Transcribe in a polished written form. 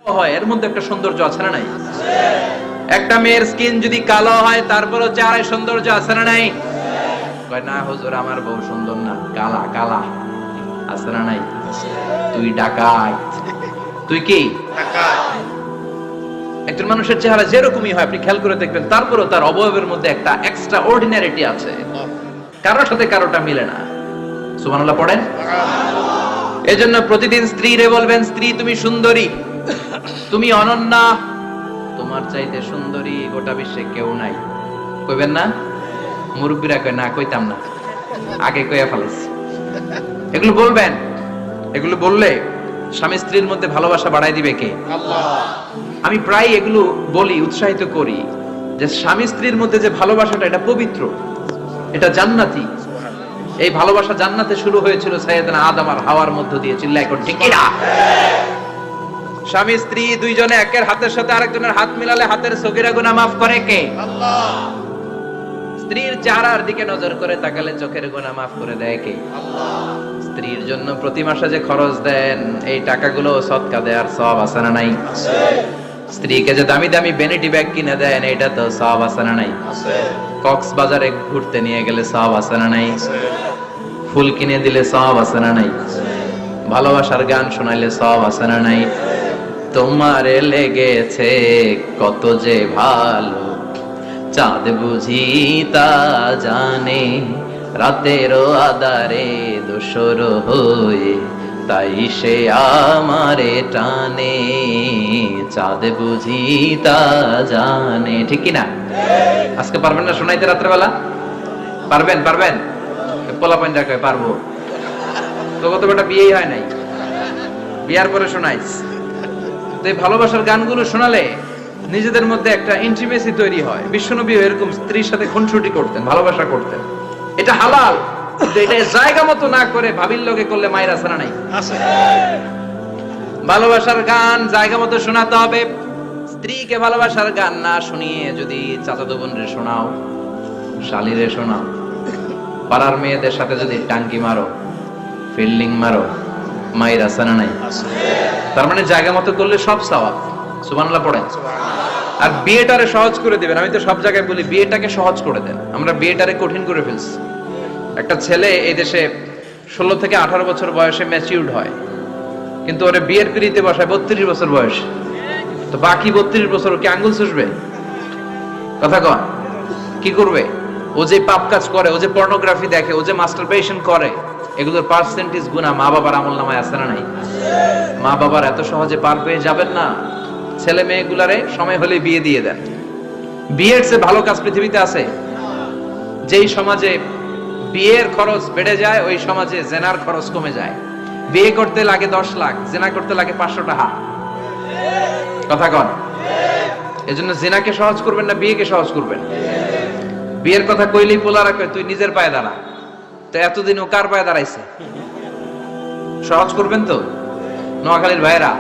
হয়, এর মধ্যে একটা সৌন্দর্য আছে না নাই? একটা মেয়ের স্কিন যদি কালো হয় তারপরও চেহারায় সৌন্দর্য আছে না নাই? কয় না হুজুর আমার বউ সুন্দর না, কালা কালা। আছে না নাই? তুই ডাকাত। তুই কি? একজন মানুষের চেহারা যেরকমই হয় আপনি খেয়াল করে দেখবেন, তারপরও তার অবয়বের মধ্যে একটা এক্সট্রা অর্ডিনারিটি আছে, কারোর সাথে কারোটা মিলে না। সুবহানাল্লাহ পড়েন। এজন্য প্রতিদিন স্ত্রীরে বলবেন, স্ত্রী তুমি সুন্দরী, তুমি অনন্যা, তোমার চাইতে সুন্দরী গোটা বিশ্বে কেউ নাই। কইবেন না? মুরব্বীরা কয় না, কইতাম না, আগে কইয়া ফেলেছি। এগুলো বলবেন। এগুলো বললে স্বামী স্ত্রীর মধ্যে ভালোবাসা বাড়ায় দিবে কে? আল্লাহ। আমি প্রায় এগুলো বলি, উৎসাহিত করি যে স্বামী স্ত্রীর মধ্যে যে ভালোবাসাটা, এটা পবিত্র, এটা জান্নাতি। এই ভালোবাসা জান্নাতে শুরু হয়েছিল সাইয়েদনা আদম আর হাওয়ার মধ্য দিয়ে। চিল্লায় কোন ঠিক কিনা? স্বামী স্ত্রী দুইজনে একের হাতের সাথে আরেকজনের হাত মিলালে হাতের সগীরা গুনাহ মাফ করে কে? আল্লাহ। স্ত্রীর চেহারার দিকে নজর করে তাকালে চোখের গুনাহ মাফ করে দেয় কে? আল্লাহ। স্ত্রীর জন্য প্রতি মাসে যে খরচ দেন, এই টাকাগুলো সদকা দেওয়ার সওয়াব আছে না নাই? আছে। স্ত্রীকে যে দামি দামি ভ্যানিটি ব্যাগ কিনে দেন, এটা তো সওয়াব আছে না নাই? আছে। কক্সবাজারে ঘুরতে নিয়ে গেলে সওয়াব আছে না নাই? আছে। ফুল কিনে দিলে সওয়াব আছে না নাই? আছে। ভালোবাসার গান শোনাইলে সওয়াব আছে না নাই? তোমারে লেগেছে কত যে ভালো, চাঁদ বুঝি তা জানে, রাতেরও আধারে দোসর হয়ে তাই সে আমারে টানে, চাঁদ বুঝি তা জানে। ঠিক কি না? আজকে পারবেন না শোনাইতে রাত্রেবেলা? পারবেন? পারবেন? পোলাপাইন কয় পারবো। তো কত বেটা বিয়েই হয় নাই, বিয়ার পরে শোনাইস। তো এই ভালোবাসার গানগুলো শোনালে নিজেদের মধ্যে একটা ইন্টিমেসি তৈরি হয়। বিশ্বনবী এরকম স্ত্রীর সাথে খুনসুটি করতেন, ভালোবাসা করতেন। এটা হালাল, কিন্তু এটা জায়গা মতো না করে ভাবির লগে করলে মায়ের আছে না নাই? আছে। ভালোবাসার গান জায়গা মতো শোনাতে হবে। স্ত্রীকে ভালোবাসার গান না শুনিয়ে যদি চাচাতো বোনরে শোনাও, শালীরে শোনাও, পাড়ার মেয়েদের সাথে যদি টাঙ্কি মারো, ফিল্ডিং মারো, মায়ের আছে না নাই? আছে। তার মানে জায়গা মতো করলে সব সওয়াব। সুবহানাল্লাহ পড়েন। আর বিয়েটারে সহজ করে দিবেন। আমি তো সব জায়গায় বলি বিয়েটাকে সহজ করে দেন। আমরা বিয়েটারে কঠিন করে ফেলছি। একটা ছেলে এই দেশে 16 থেকে 18 বছর বয়সে ম্যাচিউরড হয়, কিন্তু ওরে বিয়ের পিড়িতে বসায় 32 বছর বয়স। তো বাকি 32 বছর কি আঙ্গুল চুষবে? কথা কন, কি করবে? ও যে পাপ কাজ করে, ও যে পর্নোগ্রাফি দেখে, ও যে মাস্টারবেশন করে, এগুলোর পার্সেন্টেজ গুনাহ মা বাবার আমলনামায় আছে না নাই? মা বাবার এত সহজে পার পেয়ে যাবেন না। ছেলে মেয়েগুলারে সময় হলে বিয়ে দিয়ে দেন। বিয়ের চেয়ে ভালো কাজ পৃথিবীতে আছে? যেই সমাজে বিয়ের খরচ বেড়ে যায়, ওই সমাজে জেনার খরচ কমে যায়। বিয়ে করতে লাগে 10 লাখ, জেনা করতে লাগে 500 টাকা। কথা কন। এজন্য জেনাকে সহজ করবেন না, বিয়েকে সহজ করবেন? বিয়ের কথা কইলেই পোলারা কয় তুই নিজের পায়ে দাঁড়া। তো এতদিন ও কার পায়ে দাঁড়াইছে? সহজ করবেন তো নোয়াখালীর ভাইয়েরা?